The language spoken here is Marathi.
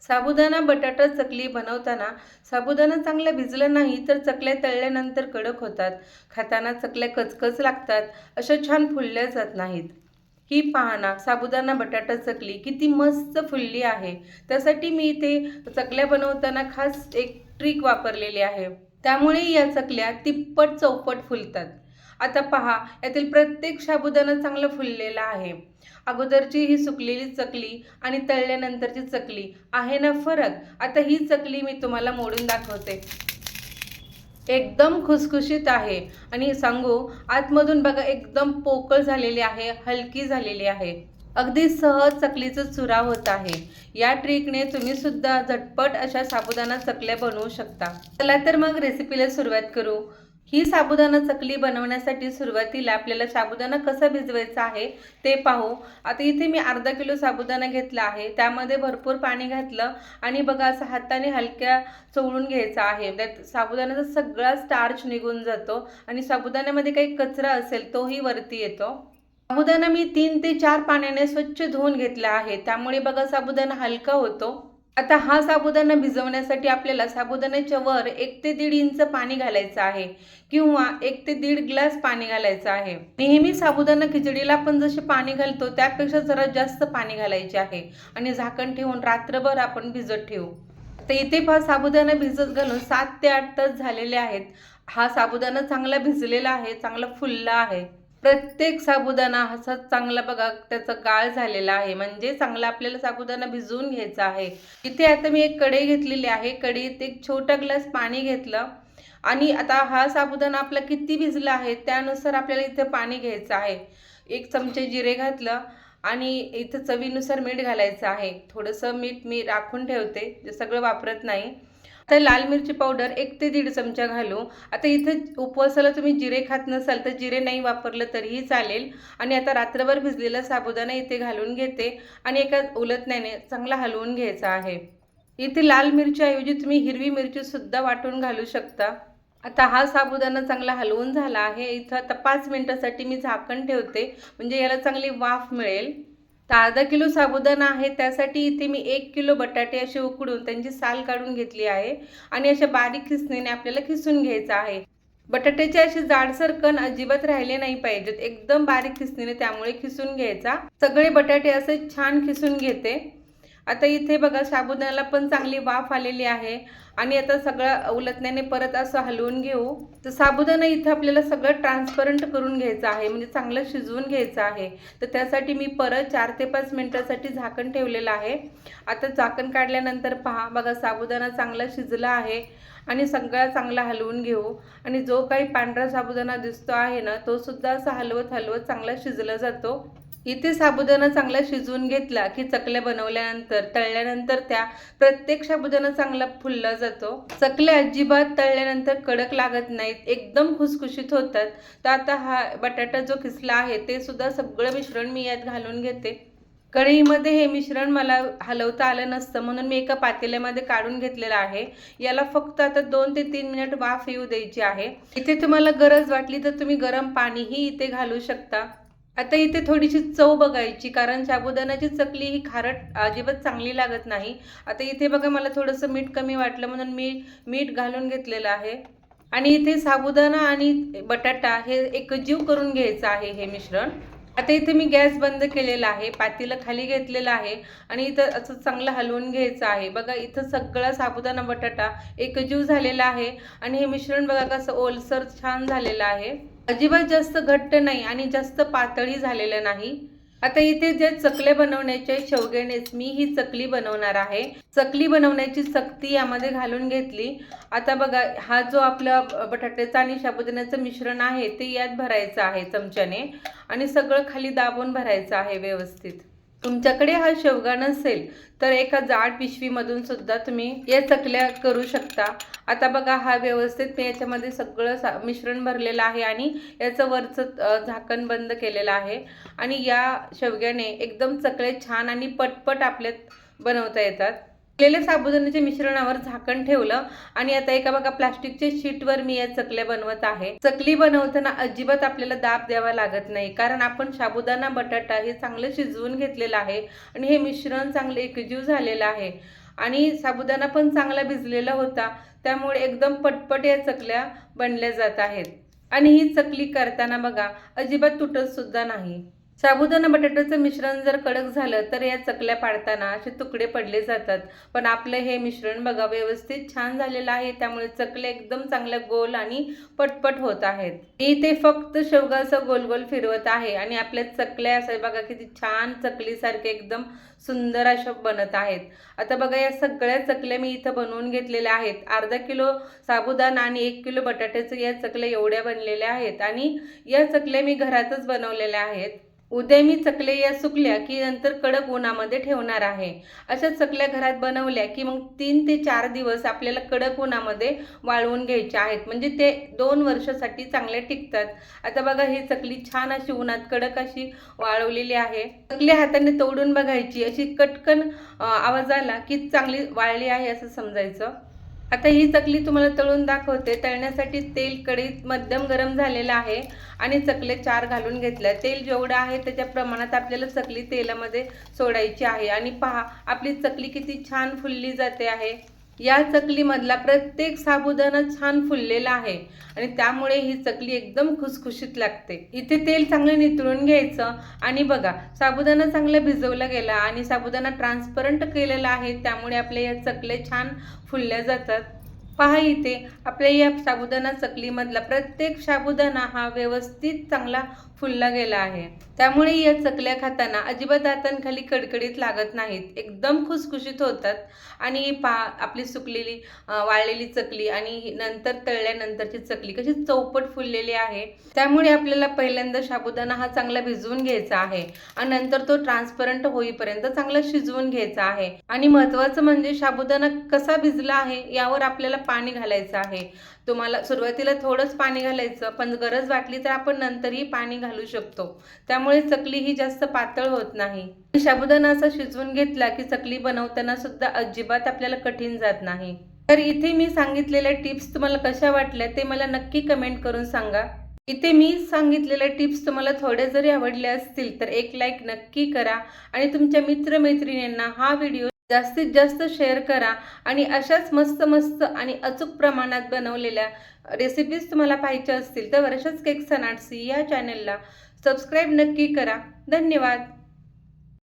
साबुदाणा बटाटा चकली बनवताना साबुदाणा चांगला भिजला नाही तर चकल्या तळल्यानंतर कडक होतात. खाताना चकल्या कचकच लागतात, अशा छान फुलल्या जात नाहीत. ही पहा ना, साबुदाणा बटाटा चकली किती मस्त फुलली आहे. त्यासाठी मी इथे चकल्या बनवताना खास एक ट्रिक वापरलेली आहे. त्यामुळे या चकल्या तिप्पट चौपट फुलतात. आता पहा, यातील प्रत्येक साबुदाणा चांगला फुललेला आहे. अगोदरची ही सुकलेली चकली आणि तळल्यानंतरची चकली आहे ना फरक. आता ही चकली मी तुम्हाला मोडून दाखवते. एकदम खुसखुशीत आहे आणि सांगू, आतमधून बघा एकदम पोकळ झालेली आहे, हलकी झालेली आहे. अगदी सहज चकलीचा चुरा होत आहे. या ट्रिकने तुम्ही सुद्धा झटपट अशा साबुदाणा चकल्या बनवू शकता. चला तर मग रेसिपीला सुरुवात करू. ही साबुदाणा चकली बनवण्यासाठी सुरुवातीला आपल्याला साबुदाणा कसा भिजवायचा आहे ते पाहू. आता इथे मी अर्धा किलो साबुदाणा घेतला आहे. त्यामध्ये भरपूर पाणी घातलं आणि बघा असं हाताने हलक्या चोळून घ्यायचा आहे. त्यात साबुदाण्याचा सगळा स्टार्च निघून जातो आणि साबुदाण्यामध्ये काही कचरा असेल तोही वरती येतो. साबुदाणा मी 3 ते 4 पाण्याने स्वच्छ धुवून घेतला आहे. त्यामुळे बघा साबुदाणा हलका होतो. आता हा साबुदाणा भिजवण्यासाठी आपल्याला साबुदाण्याच्या वर 1 ते 1.5 इंच पाणी घालायचं आहे किंवा 1 ते 1.5 ग्लास पाणी घालायचं आहे. नेहमी साबुदाणा खिचडीला आपण जसे पाणी घालतो त्यापेक्षा जरा जास्त पाणी घालायचे आहे आणि झाकण ठेवून रात्रभर आपण भिजत ठेवू. तर इथे पहा, साबुदाणा भिजत घालून 7 ते 8 तास झालेले आहेत. हा साबुदाणा चांगला भिजलेला आहे, चांगला फुलला आहे. प्रत्येक साबुदाणा असा चांगला बघा त्याचा गाळ झालेला आहे, म्हणजे चांगला आपल्याला साबुदाणा भिजवून घ्यायचा आहे. इथे आता मी एक कढई घेतलेली आहे. कढईत एक छोटा ग्लास पाणी घेतलं आणि आता हा साबुदाणा आपला किती भिजला आहे त्यानुसार आपल्याला इथे पाणी घ्यायचं आहे. 1 चमचे जिरे घातलं आणि इथं चवीनुसार मीठ घालायचं आहे. थोडंसं मीठ मी राखून ठेवते, सगळं वापरत नाही. तर लाल मिरची पावडर 1 ते 1.5 चमचा घालू. आता इथं उपवासाला तुम्ही जिरे खात नसाल तर जिरे नाही वापरलं तरीही चालेल. आणि आता रात्रभर भिजलेला साबुदाणा इथे घालून घेते आणि एका उलटण्याने चांगला हलवून घ्यायचा आहे. इथे लाल मिरचीऐवजी तुम्ही हिरवी मिरची सुद्धा वाटून घालू शकता. आता हा साबुदाणा चांगला हलवून झाला आहे. इथं आता 5 मिनिटासाठी मी झाकण ठेवते, म्हणजे याला चांगली वाफ मिळेल. तर अर्धा किलो साबुदाणा आहे, त्यासाठी इथे मी 1 किलो बटाटे असे उकडून त्यांची साल काढून घेतली आहे आणि अशा बारीक खिसणीने आपल्याला खिसून घ्यायचं आहे. बटाट्याचे असे जाडसर कण अजिबात राहिले नाही पाहिजेत, एकदम बारीक खिसणीने त्यामुळे खिसून घ्यायचा. सगळे बटाटे असे छान खिसून घेते. आता इथे बघा साबुदाण्याला पण चांगली वाफ आलेली आहे आणि आता सगळं उलटण्याने परत असं हलवून घेऊ. तर साबुदाणा इथं आपल्याला सगळं ट्रान्सपरंट करून घ्यायचं आहे, म्हणजे चांगलं शिजवून घ्यायचं आहे. तर त्यासाठी मी परत 4 ते 5 मिनिटासाठी झाकण ठेवलेलं आहे. आता झाकण काढल्यानंतर पहा, बघा साबुदाणा चांगला शिजला आहे आणि सगळा चांगला हलवून घेऊ. आणि जो काही पांढरा साबुदाणा दिसतो आहे ना, तो सुद्धा असा हलवत हलवत चांगला शिजला जातो. इथे साबुदाणा चांगला शिजवून घेतला की चकल्या बनवल्यानंतर तळल्यानंतर त्या प्रत्येक साबुदाणा चांगला फुलला जातो. चकल्या अजिबात तळल्यानंतर कडक लागत नाहीत, एकदम खुसखुशीत होतात. तर आता हा बटाटा जो किसला आहे ते सुद्धा सगळं मिश्रण मी यात घालून घेते. कढईमध्ये हे मिश्रण मला हलवता आलं नसतं म्हणून मी एका पातेल्यामध्ये काढून घेतलेलं आहे. याला फक्त आता 2 ते 3 मिनिट वाफ येऊ द्यायची आहे. इथे तुम्हाला गरज वाटली तर तुम्ही गरम पाणीही इथे घालू शकता. आता इथे थोडीशी चव बघायची, कारण साबुदाण्याची चकली ही खारट अजिबात चांगली लागत नाही. आता इथे बघा मला थोडंसं मीठ कमी वाटलं म्हणून मी मीठ घालून घेतलेलं आहे. आणि इथे साबुदाणा आणि बटाटा हे एकजीव करून घ्यायचं आहे हे मिश्रण. आता इथे मी गॅस बंद केलेला आहे, पातेलं खाली घेतलेलं आहे आणि इथं असं चांगलं हलवून घ्यायचं आहे. बघा इथं सगळा साबुदाणा बटाटा एकजीव झालेला आहे आणि हे मिश्रण बघा कसं ओलसर छान झालेलं आहे. अजिबात जास्त घट्ट नाही आणि जास्त पातळी झालेलं नाही. आता इथे जे चकले बनवण्याचे शेवग्यानेच मी ही चकली बनवणार आहे. चकली बनवण्याची चकती यामध्ये घालून घेतली. आता बघा हा जो आपला बटाट्याचं आणि साबुदाण्याचं मिश्रण आहे ते यात भरायचं आहे चमच्याने आणि सगळं खाली दाबून भरायचं आहे व्यवस्थित. तुमच्याकडे हा शेवगा नसेल तर एका जाड पिशवीमधून सुद्धा तुम्ही या चकल्या करू शकता. आता बघा हा व्यवस्थित मी याच्यामध्ये सगळं मिश्रण भरलेलं आहे आणि याचं वरचं झाकण बंद केलेलं आहे. आणि या शेवग्याने एकदम चकल्या छान आणि पटपट आपल्यात बनवता येतात. केलेल्या साबुदाण्याच्या मिश्रणावर झाकण ठेवलं आणि आता एका बघा प्लास्टिकच्या शीटवर मी या चकल्या बनवत आहे. चकली बनवताना अजिबात आपल्याला दाब द्यावा लागत नाही, कारण आपण साबुदाणा बटाटा हे चांगलं शिजवून घेतलेलं आहे आणि हे मिश्रण चांगलं एकजीव झालेलं आहे. आणि साबुदाणा पण चांगला भिजलेला होता, त्यामुळे एकदम पटपट या चकल्या बनल्या जात आहेत. आणि ही चकली करताना बघा अजिबात तुटत सुद्धा नाही. साबुदाणा बटाट्याचं मिश्रण जर कडक झालं तर या चकल्या पाडताना असे तुकडे पडले जातात. पण आपलं हे मिश्रण बघा व्यवस्थित छान झालेलं आहे, त्यामुळे चकल्या एकदम चांगल्या गोल आणि पटपट होत आहेत. इथे फक्त शेवगा असं गोल गोल फिरवत आहे आणि आपल्या चकल्या असं बघा किती छान चकलीसारखे एकदम सुंदर अशा बनत आहेत. आता बघा या सगळ्या चकल्या मी इथं बनवून घेतलेल्या आहेत. अर्धा किलो साबुदाणा आणि 1 किलो बटाट्याचं या चकल्या एवढ्या बनलेल्या आहेत आणि या चकल्या मी घरातच बनवलेल्या आहेत. उद्या मी चकल्या या सुकल्या की नंतर कडक उन्हामध्ये ठेवणार आहे. अशा चकल्या घरात बनवल्या की मग 3 ते 4 दिवस आपल्याला कडक उन्हामध्ये वाळवून घ्यायच्या आहेत, म्हणजे ते 2 वर्षासाठी चांगले टिकतात. आता बघा ही चकली छान अशी उन्हात कडक अशी वाळवलेली आहे. चकली हाताने तोडून बघायची, अशी कटकन आवाज आला की चांगली वाळली आहे असं समजायचं. आता ही चकली तुम्हाला तळून दाखवते. तळण्यासाठी तेल कढईत मध्यम गरम झालेलं आहे आणि चकले 4 घालून घेतल्या. तेल जेवढं आहे त्याच्या प्रमाणात आपल्याला चकली तेलामध्ये सोडायची आहे. आणि पहा आपली चकली किती छान फुलली जाते आहे. या चकलीमधला प्रत्येक साबुदाणा छान फुललेला आहे आणि त्यामुळे ही चकली एकदम खुसखुशीत लागते. इथे तेल चांगलं नितळून घ्यायचं आणि बघा साबुदाणा चांगला भिजवला गेला आणि साबुदाणा ट्रान्सपरंट केलेला आहे, त्यामुळे आपल्या या चकल्या छान फुलल्या जातात. पहा इथे आपल्या या साबुदाणा चकलीमधला प्रत्येक साबुदाणा हा व्यवस्थित चांगला फुलला गेला आहे, त्यामुळे या चकल्या खाताना अजिबात दातांखाली कडकडीत लागत नाहीत, एकदम खुसखुशीत होतात. आणि पहा आपली सुकलेली वाळलेली चकली आणि नंतर तळल्यानंतरची चकली कशी चौपट फुललेली आहे. त्यामुळे आपल्याला पहिल्यांदा साबुदाणा हा चांगला भिजवून घ्यायचा आहे आणि नंतर तो ट्रान्सपरंट होईपर्यंत चांगला शिजवून घ्यायचा आहे. आणि महत्त्वाचं म्हणजे साबुदाणा कसा भिजला आहे यावर आपल्याला पाणी घालायचं आहे. तुम्हाला सुरुवातीला थोडंच पाणी घालायचं, पण गरज वाटली तर आपण नंतरही पाणी घालू शकतो, त्यामुळे चकली ही जास्त पातळ होत नाही. साबुदाणा असा शिजवून घेतला की चकली बनवताना सुद्धा अजिबात आपल्याला कठीण जात नाही. तर इथे मी सांगितलेल्या टिप्स तुम्हाला कशा वाटल्या ते मला नक्की कमेंट करून सांगा. इथे मी सांगितलेल्या टिप्स तुम्हाला थोड्या जरी आवडल्या असतील तर एक लाईक नक्की करा आणि तुमच्या मित्रमैत्रिणींना हा व्हिडिओ जास्तीत जास्त शेअर करा. आणि अशाच मस्त मस्त आणि अचूक प्रमाणात बनवलेल्या रेसिपीज तुम्हाला पाहिजे असतील तर वर्षाच केक्स अँड आर्ट्स या चॅनलला सबस्क्राईब नक्की करा. धन्यवाद.